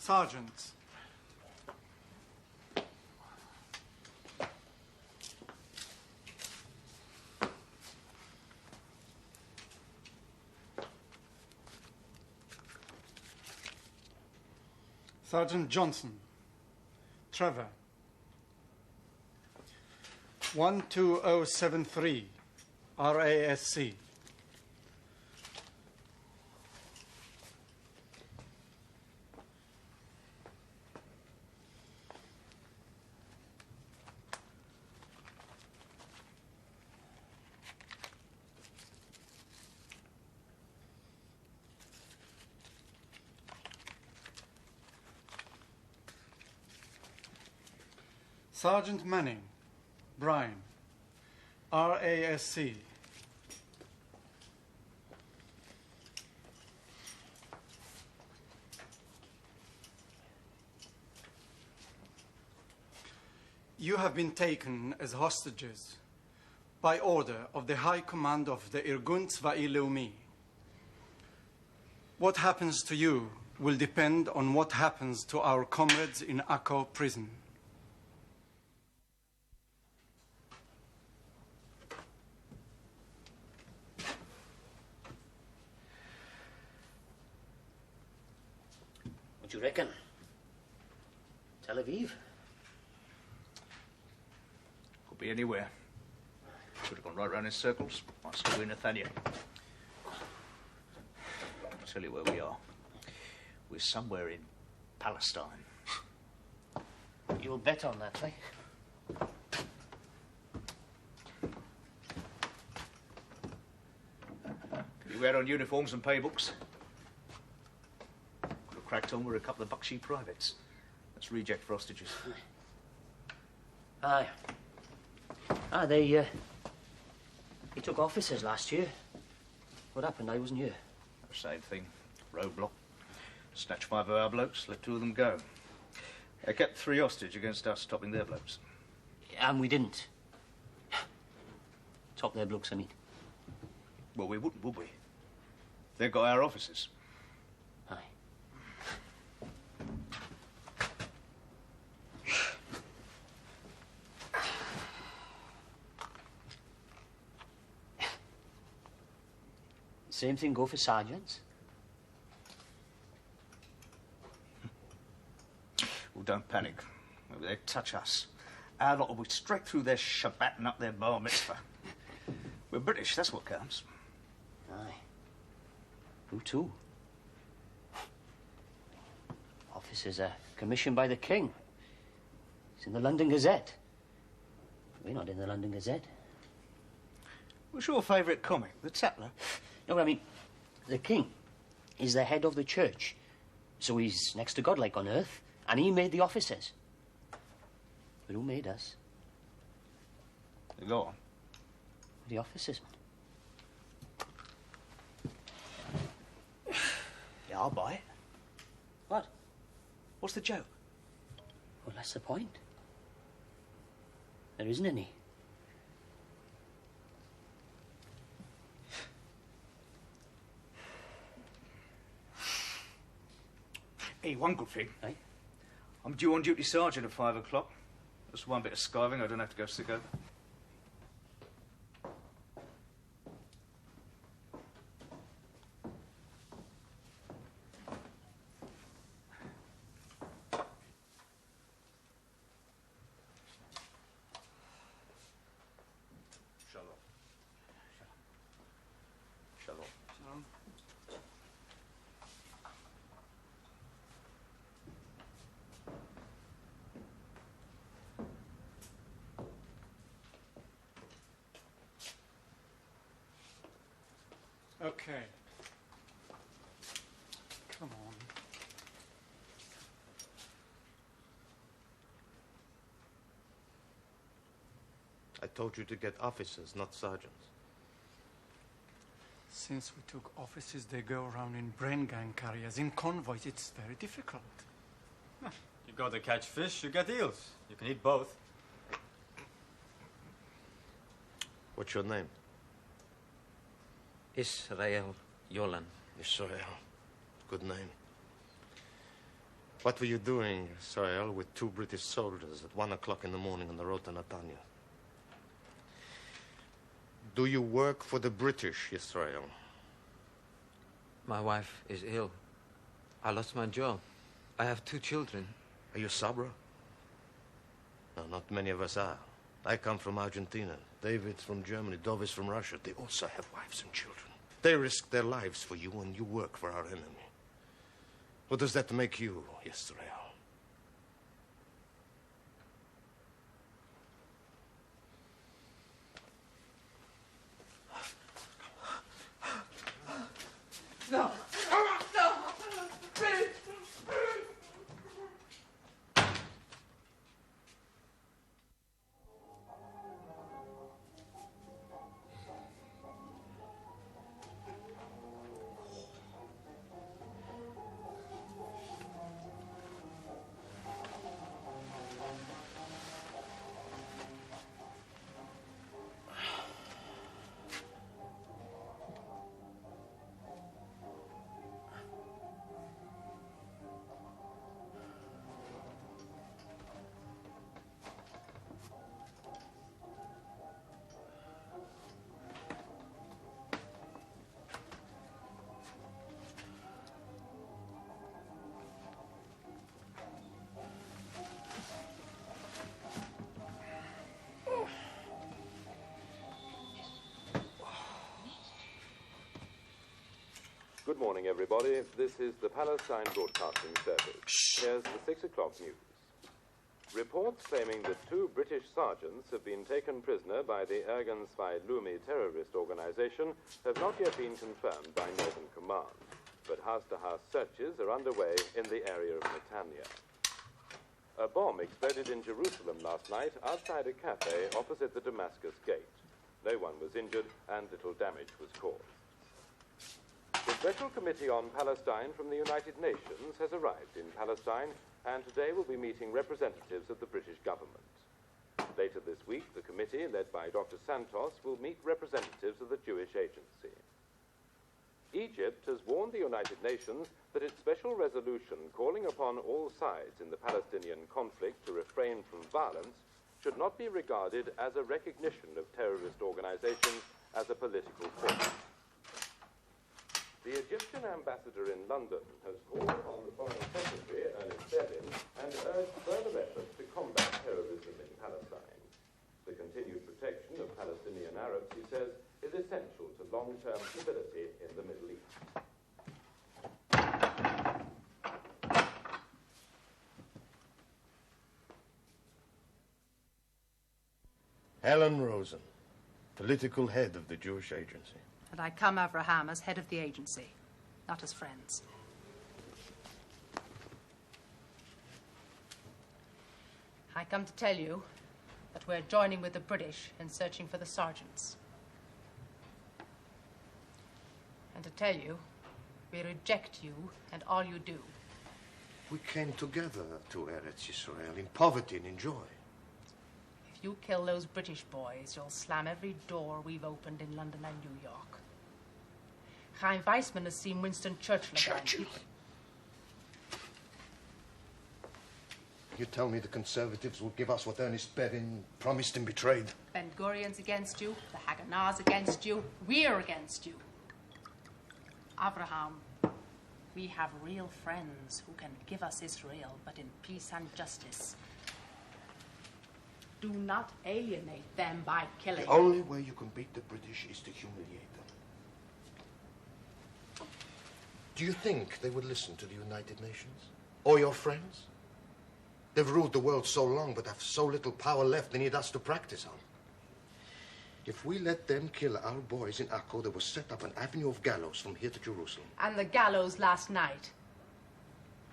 Sergeant. Sergeant Johnson. Trevor. 12073, RASC. Sergeant Manning, Brian, RASC. You have been taken as hostages by order of the High Command of the Irgun Tzva'i Leumi. What happens to you will depend on what happens to our comrades in Akko prison. What do you reckon? Tel Aviv? Could be anywhere. Could have gone right round in circles. Might still be Nathaniel. I'll tell you where we are. We're somewhere in Palestine. You'll bet on that, eh? You had on uniforms and paybooks? Cracked on with a couple of Bakshi privates. That's reject for hostages. Aye. They took officers last year. What happened? I wasn't here. Same thing. Roadblock. Snatched 5 of our blokes, let 2 of them go. They kept 3 hostage against us stopping their blokes. And we didn't. Top their blokes, I mean. Well, we wouldn't, would we? They've got our officers. Aye. Same thing go for sergeants? Well, don't panic. If they touch us, our lot will be straight through their Shabbat and up their bar mitzvah. We're British, that's what counts. Aye. Who to? Officers are commissioned by the King. It's in the London Gazette. We're not in the London Gazette. What's your favourite comic? The Tatler? No, but I mean, the King is the head of the church. So he's next to God, like on earth, and he made the officers. But who made us? Go on. The officers, man. Yeah, I'll buy it. What? What's the joke? Well, that's the point. There isn't any. Hey, one good thing. Eh? I'm due on duty sergeant at 5 o'clock. That's one bit of skiving I don't have to go sick over. Okay. Come on. I told you to get officers, not sergeants. Since we took officers, they go around in brain gang carriers. In convoys, it's very difficult. You go to catch fish, you get eels. You can eat both. What's your name? Israel Yolan. Israel. Good name. What were you doing, Israel, with 2 British soldiers at 1 o'clock in the morning on the road to Netanya? Do you work for the British, Israel? My wife is ill. I lost my job. I have 2 children. Are you Sabra? No, not many of us are. I come from Argentina. David's from Germany. Dov is from Russia. They also have wives and children. They risk their lives for you, and you work for our enemy. What does that make you, Israel? No. No. Please. Good morning, everybody. This is the Palestine Broadcasting Service. Here's the 6 o'clock news. Reports claiming that 2 British sergeants have been taken prisoner by the Ergen Zwei Lumi terrorist organization have not yet been confirmed by Northern Command, but house-to-house searches are underway in the area of Netanya. A bomb exploded in Jerusalem last night outside a cafe opposite the Damascus Gate. No one was injured and little damage was caused. The Special Committee on Palestine from the United Nations has arrived in Palestine and today will be meeting representatives of the British government. Later this week, the committee, led by Dr. Santos, will meet representatives of the Jewish Agency. Egypt has warned the United Nations that its special resolution calling upon all sides in the Palestinian conflict to refrain from violence should not be regarded as a recognition of terrorist organizations as a political force. The Egyptian ambassador in London has called upon the Foreign Secretary, Ernest Bevin, and urged further efforts to combat terrorism in Palestine. The continued protection of Palestinian Arabs, he says, is essential to long-term stability in the Middle East. Helen Rosen, political head of the Jewish Agency. And I come, Avraham, as head of the agency, not as friends. I come to tell you that we're joining with the British in searching for the sergeants. And to tell you, we reject you and all you do. We came together to Eretz Yisrael in poverty and in joy. If you kill those British boys, you'll slam every door we've opened in London and New York. Chaim Weissman has seen Winston Churchill again. You tell me the Conservatives will give us what Ernest Bevin promised and betrayed? Ben-Gurion's against you, the Haganah's against you, we're against you. Avraham, we have real friends who can give us Israel, but in peace and justice. Do not alienate them by killing. The only way you can beat the British is to humiliate them. Do you think they would listen to the United Nations? Or your friends? They've ruled the world so long, but have so little power left they need us to practice on. If we let them kill our boys in Akko, they will set up an avenue of gallows from here to Jerusalem. And the gallows last night.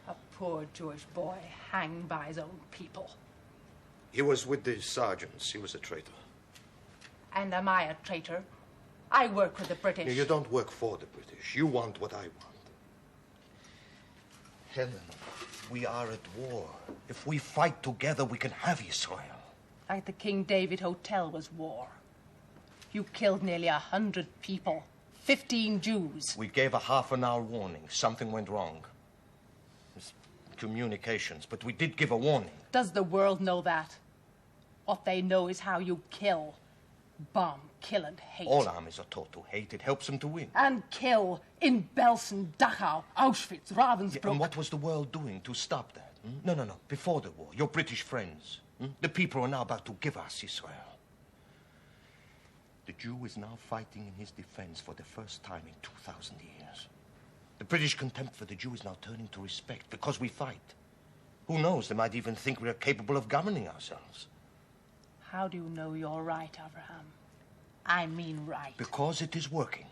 A poor Jewish boy hanged by his own people. He was with the sergeants. He was a traitor. And am I a traitor? I work with the British. You don't work for the British. You want what I want. Helen, we are at war. If we fight together, we can have Israel. Like the King David Hotel was war. You killed nearly 100 people. 15 Jews. We gave a half-an-hour warning. Something went wrong. It's communications, but we did give a warning. Does the world know that? What they know is how you kill. Bomb, kill, and hate. All armies are taught to hate. It helps them to win. And kill in Belsen, Dachau, Auschwitz, Ravensbrück. Yeah, and what was the world doing to stop that? No. Before the war, your British friends. The people are now about to give us Israel. The Jew is now fighting in his defense for the first time in 2,000 years. The British contempt for the Jew is now turning to respect because we fight. Who knows, they might even think we are capable of governing ourselves. How do you know you're right, Abraham? I mean right. Because it is working.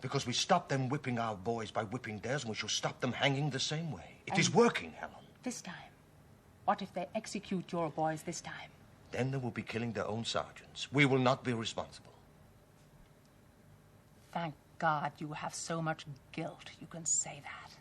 Because we stopped them whipping our boys by whipping theirs, and we shall stop them hanging the same way. It is working, Helen. This time? What if they execute your boys this time? Then they will be killing their own sergeants. We will not be responsible. Thank God you have so much guilt you can say that.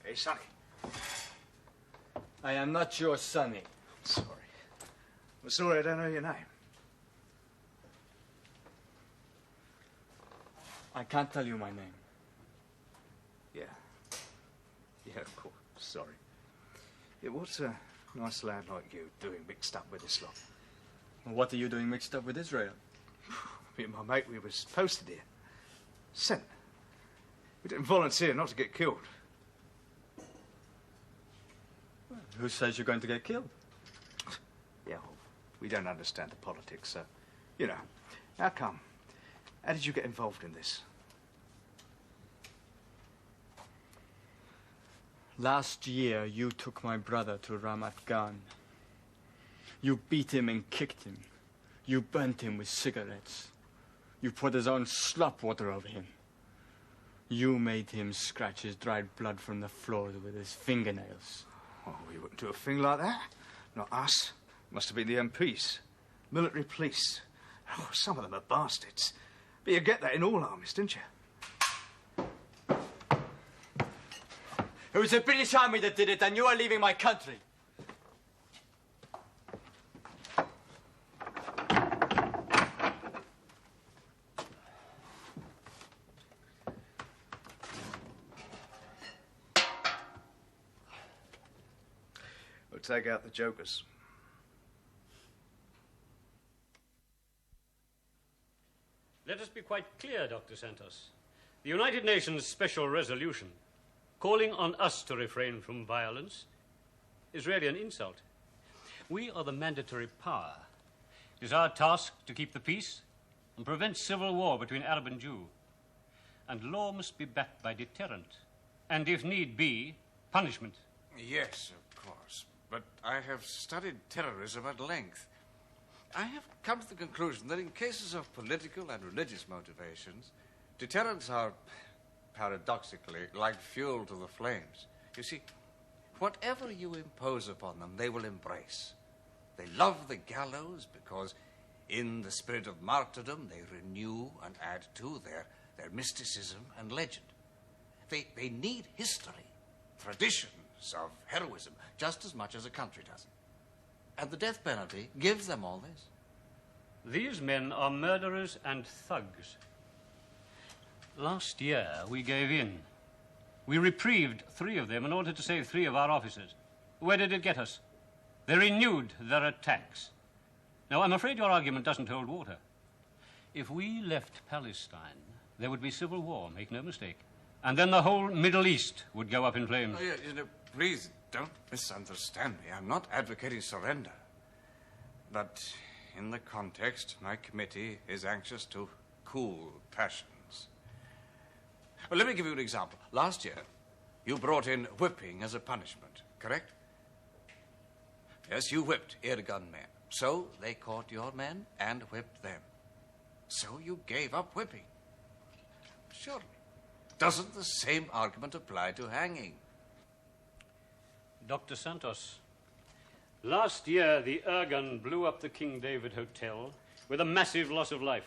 Hey, Sonny. I am not your Sonny. Sorry. I'm sorry I don't know your name. I can't tell you my name. Yeah. Yeah, of course. Sorry. Yeah, what's a nice lad like you doing mixed up with this lot? What are you doing mixed up with Israel? Me and my mate, we was posted here. Sent. We didn't volunteer not to get killed. Who says you're going to get killed? Yeah, well, we don't understand the politics, so, you know. How come? How did you get involved in this? Last year, you took my brother to Ramat Gan. You beat him and kicked him. You burnt him with cigarettes. You put his own slop water over him. You made him scratch his dried blood from the floor with his fingernails. Oh, we wouldn't do a thing like that. Not us. Must have been the MPs. Military police. Oh, some of them are bastards. But you get that in all armies, didn't you? It was the British Army that did it, and you are leaving my country. We'll take out the jokers. Let us be quite clear, Dr. Santos. The United Nations Special Resolution calling on us to refrain from violence is really an insult. We are the mandatory power. It is our task to keep the peace and prevent civil war between Arab and Jew. And law must be backed by deterrent, and if need be, punishment. Yes, of course. But I have studied terrorism at length. I have come to the conclusion that in cases of political and religious motivations, deterrents are, paradoxically, like fuel to the flames. You see, whatever you impose upon them, they will embrace. They love the gallows because, in the spirit of martyrdom, they renew and add to their mysticism and legend. They need history, traditions of heroism, just as much as a country does. And the death penalty gives them all this. These men are murderers and thugs. Last year, we gave in. We reprieved 3 of them in order to save 3 of our officers. Where did it get us? They renewed their attacks. Now, I'm afraid your argument doesn't hold water. If we left Palestine there would be civil war, make no mistake. And then the whole Middle East would go up in flames. Oh, yeah, please, don't misunderstand me. I'm not advocating surrender. But in the context, my committee is anxious to cool passions. Well, let me give you an example. Last year, you brought in whipping as a punishment, correct? Yes, you whipped Irgun men. So they caught your men and whipped them. So you gave up whipping. Surely. Doesn't the same argument apply to hanging? Dr. Santos, last year the Irgun blew up the King David Hotel with a massive loss of life.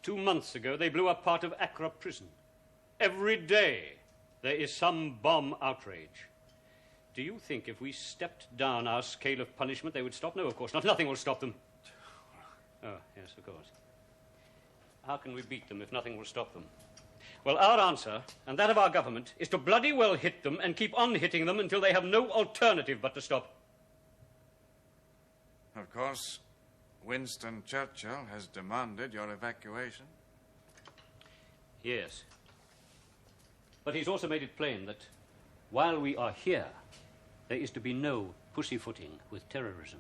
2 months ago, they blew up part of Accra prison. Every day, there is some bomb outrage. Do you think if we stepped down our scale of punishment, they would stop? No, of course not. Nothing will stop them. Oh, yes, of course. How can we beat them if nothing will stop them? Well, our answer, and that of our government, is to bloody well hit them and keep on hitting them until they have no alternative but to stop. Of course, Winston Churchill has demanded your evacuation. Yes. But he's also made it plain that while we are here, there is to be no pussyfooting with terrorism.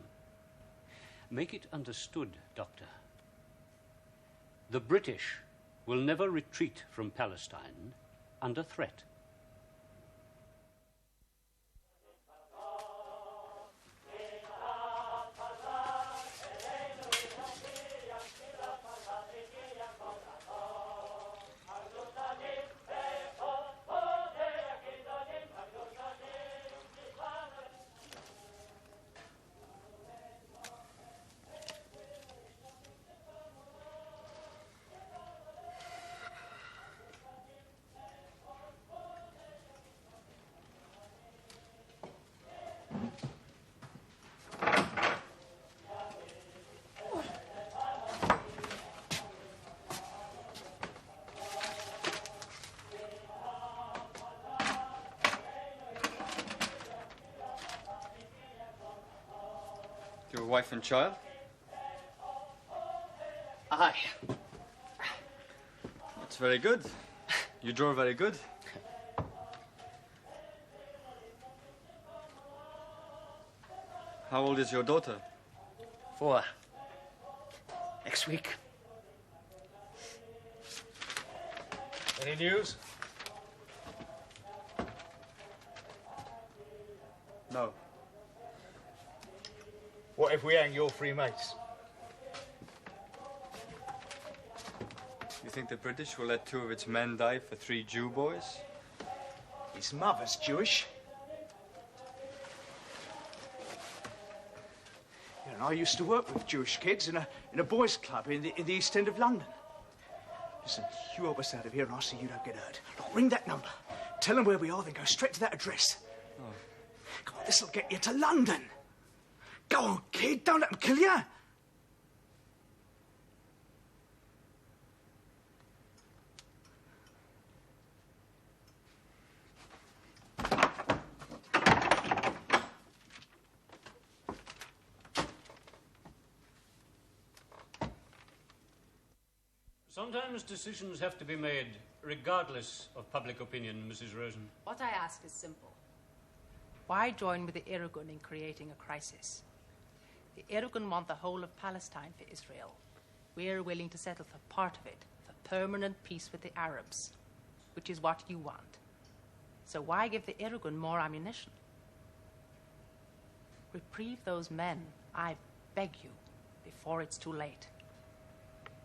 Make it understood, Doctor. The British will never retreat from Palestine under threat. Your wife and child? Aye. That's very good. You draw very good. How old is your daughter? 4. Next week. Any news? No. What if we hang your 3 mates? You think the British will let 2 of its men die for 3 Jew boys? His mother's Jewish. You know, I used to work with Jewish kids in a boys' club in the East End of London. Listen, you help us out of here and I'll see you don't get hurt. Look, ring that number. Tell them where we are, then go straight to that address. Oh. Come on, this'll get you to London. Go on, kid, don't let them kill you. Sometimes decisions have to be made regardless of public opinion, Mrs. Rosen. What I ask is simple. Why join with the Irgun in creating a crisis? The Irgun want the whole of Palestine for Israel. We're willing to settle for part of it, for permanent peace with the Arabs, which is what you want. So why give the Irgun more ammunition? Reprieve those men, I beg you, before it's too late.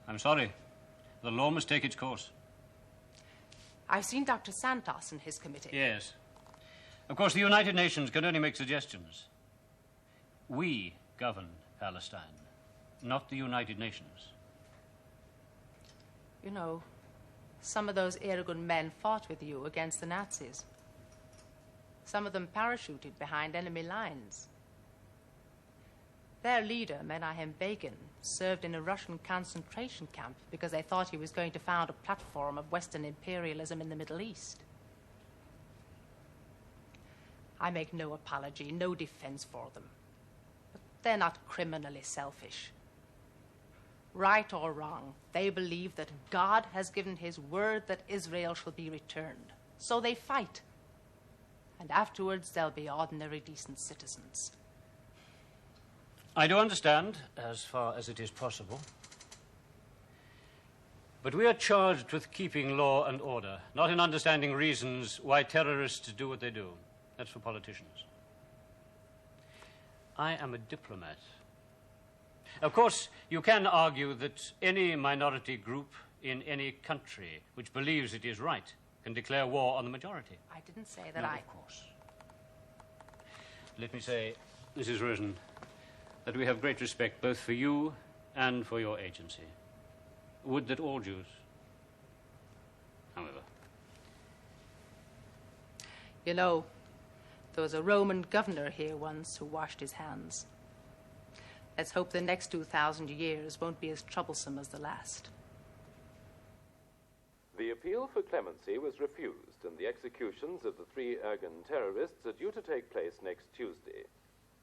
I'm sorry. The law must take its course. I've seen Dr. Santos and his committee. Yes. Of course, the United Nations can only make suggestions. We govern Palestine, not the United Nations. You know, some of those Irgun men fought with you against the Nazis. Some of them parachuted behind enemy lines. Their leader, Menachem Begin, served in a Russian concentration camp because they thought he was going to found a platform of Western imperialism in the Middle East. I make no apology, no defense for them. But they're not criminally selfish. Right or wrong, they believe that God has given his word that Israel shall be returned. So they fight. And afterwards they'll be ordinary, decent citizens. I do understand, as far as it is possible. But we are charged with keeping law and order, not in understanding reasons why terrorists do what they do. That's for politicians. I am a diplomat. Of course, you can argue that any minority group in any country which believes it is right can declare war on the majority. I didn't say that. No, of course. Let me say, Mrs. Rosen, that we have great respect both for you and for your agency. Would that all Jews, however. You know, there was a Roman governor here once who washed his hands. Let's hope the next 2,000 years won't be as troublesome as the last. The appeal for clemency was refused, and the executions of the 3 Ergun terrorists are due to take place next Tuesday.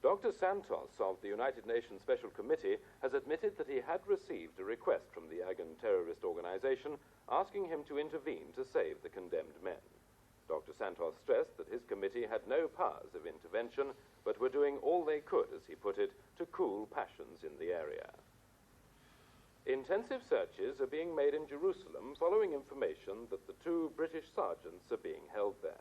Dr. Santos of the United Nations Special Committee has admitted that he had received a request from the Ergun terrorist organization asking him to intervene to save the condemned men. Dr. Santos stressed that his committee had no powers of intervention, but were doing all they could, as he put it, to cool passions in the area. Intensive searches are being made in Jerusalem following information that the 2 British sergeants are being held there.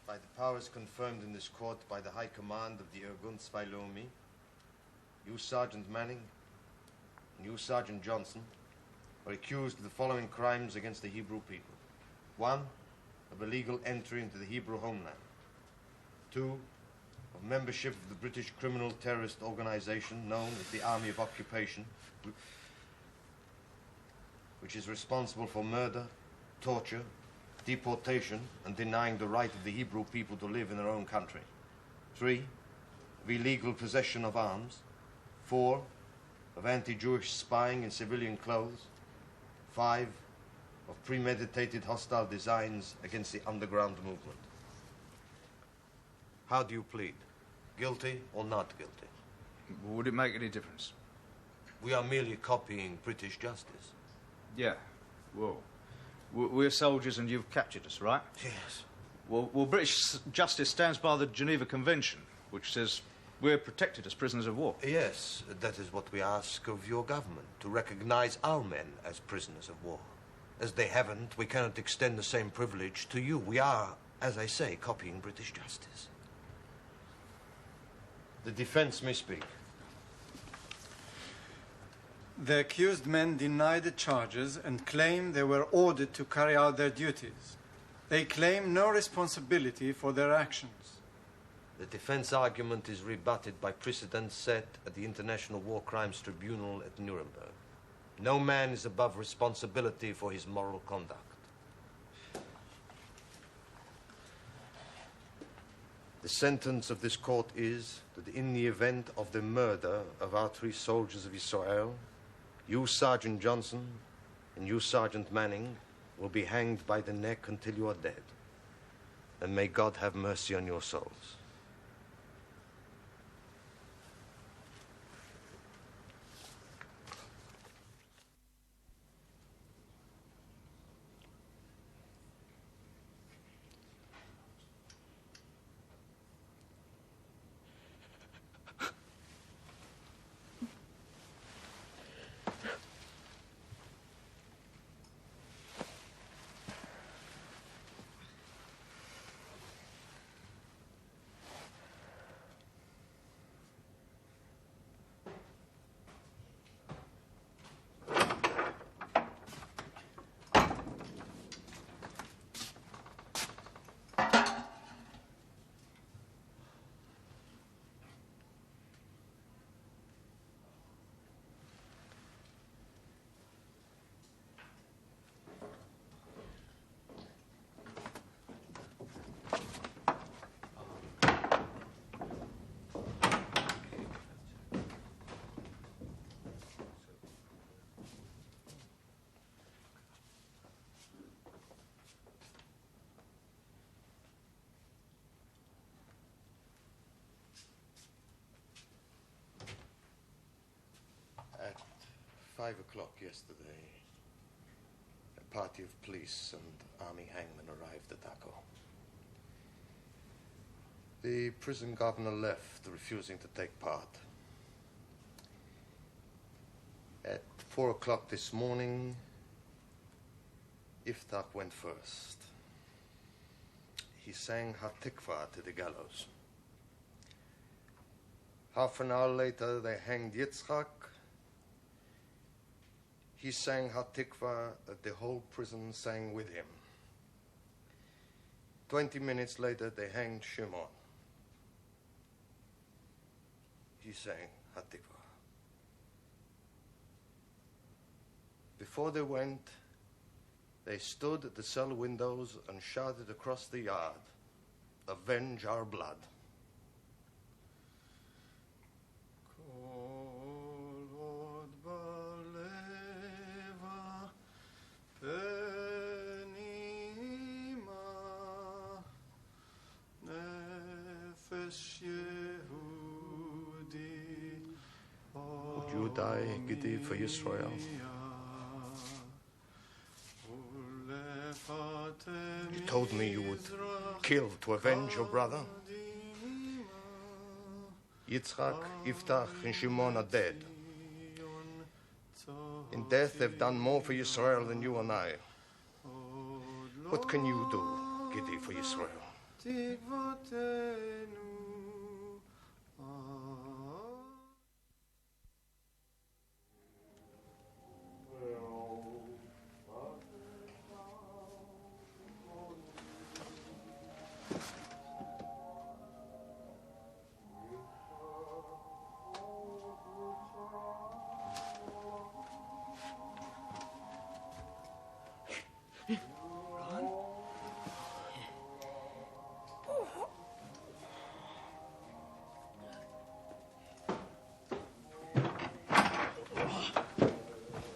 By the powers confirmed in this court by the High Command of the Irgun Svailomi, you, Sergeant Manning, and you, Sergeant Johnson, are accused of the following crimes against the Hebrew people. 1, of illegal entry into the Hebrew homeland. 2, of membership of the British criminal terrorist organization known as the Army of Occupation, which is responsible for murder, torture, deportation, and denying the right of the Hebrew people to live in their own country. 3, of illegal possession of arms. 4, of anti-Jewish spying in civilian clothes. 5, of premeditated hostile designs against the underground movement. How do you plead? Guilty or not guilty? Would it make any difference? We are merely copying British justice. Yeah, well, we're soldiers and you've captured us, right? Yes. Well, British justice stands by the Geneva Convention, which says we're protected as prisoners of war. Yes, that is what we ask of your government, to recognize our men as prisoners of war. As they haven't, we cannot extend the same privilege to you. We are, as I say, copying British justice. The defense may speak. The accused men deny the charges and claim they were ordered to carry out their duties. They claim no responsibility for their actions. The defense argument is rebutted by precedents set at the International War Crimes Tribunal at Nuremberg. No man is above responsibility for his moral conduct. The sentence of this court is that in the event of the murder of our 3 soldiers of Israel, you, Sergeant Johnson, and you, Sergeant Manning, will be hanged by the neck until you are dead. And may God have mercy on your souls. 5 o'clock yesterday, a party of police and army hangmen arrived at Akko. The prison governor left, refusing to take part. At 4 o'clock this morning, Iftach went first. He sang Hatikva to the gallows. Half an hour later, they hanged Yitzchak. He sang Hatikva, the whole prison sang with him. 20 minutes later, they hanged Shimon. He sang Hatikva. Before they went, they stood at the cell windows and shouted across the yard, "Avenge our blood." Would you die, Gidi, for Israel? You told me you would kill to avenge your brother. Yitzchak, Iftach, and Shimon are dead. In death, they've done more for Israel than you and I. What can you do, Gidi, for Israel?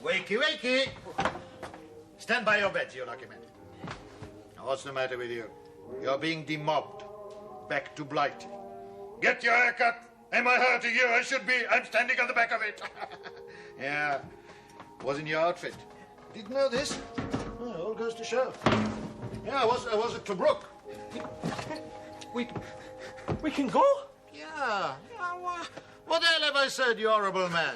Wakey, wakey! Stand by your beds, you lucky men. Now, what's the matter with you? You're being demobbed. Back to Blighty. Get your haircut. Am I hurting you? I should be. I'm standing on the back of it. Yeah. Was in your outfit. Didn't know this? Well, all goes to show. Yeah, I was at Tobruk. We can go? Yeah. What the hell have I said, you horrible man?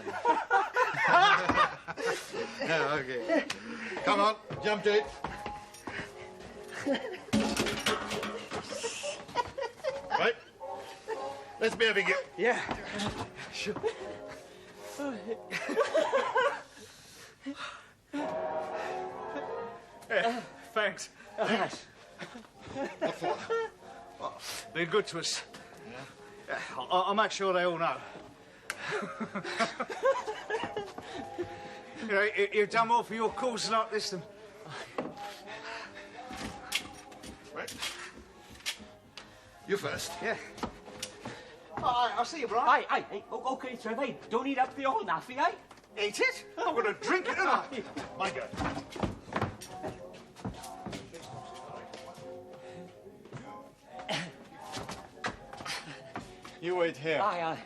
Yeah, okay. Come on, jump to it. Right? Let's be having it. Yeah. Sure. Yeah, thanks. Thanks. What for? Been good to us. Yeah. I'll make sure they all know. You know, you've done more for your cause like this than... Right. You first. Yeah. I'll see you, Brian. Hey, okay, Trevor, hey, don't eat up the old naffy, eh? Eat it? I'm going to drink it, aren't I? My God. You wait here. Aye.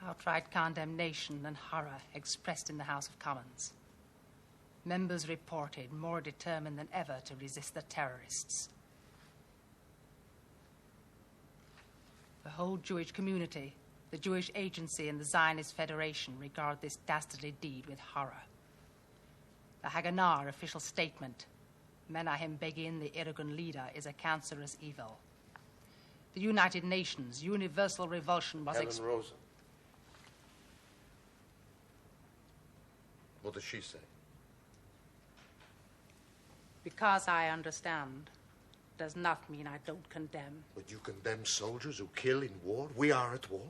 Outright condemnation and horror expressed in the House of Commons. Members reported more determined than ever to resist the terrorists. The whole Jewish community The Jewish Agency and the Zionist Federation regard this dastardly deed with horror. The Haganah official statement, Menahem Begin, the Irgun leader, is a cancerous evil. The United Nations universal revulsion was Helen Rosen. What does she say? Because I understand does not mean I don't condemn. But you condemn soldiers who kill in war? We are at war?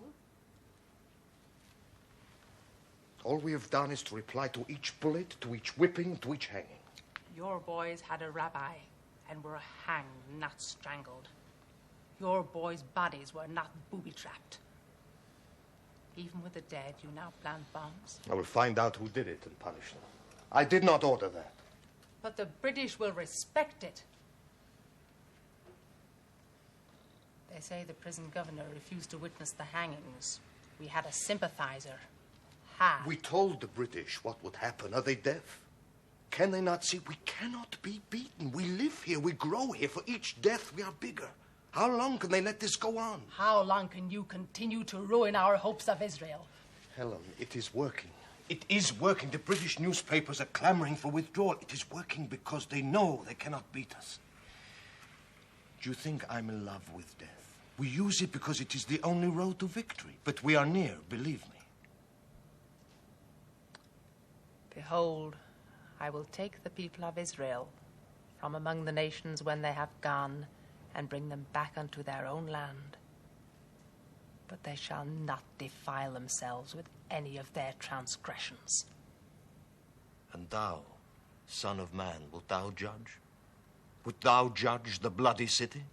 All we have done is to reply to each bullet, to each whipping, to each hanging. Your boys had a rabbi and were hanged, not strangled. Your boys' bodies were not booby-trapped. Even with the dead, you now plant bombs. I will find out who did it and punish them. I did not order that. But the British will respect it. They say the prison governor refused to witness the hangings. We had a sympathizer. We told the British what would happen. Are they deaf? Can they not see? We cannot be beaten. We live here. We grow here. For each death, we are bigger. How long can they let this go on? How long can you continue to ruin our hopes of Israel? Helen, it is working. It is working. The British newspapers are clamoring for withdrawal. It is working because they know they cannot beat us. Do you think I'm in love with death? We use it because it is the only road to victory. But we are near, believe me. Behold, I will take the people of Israel from among the nations when they have gone and bring them back unto their own land. But they shall not defile themselves with any of their transgressions. And thou, Son of Man, wilt thou judge? Wilt thou judge the bloody city?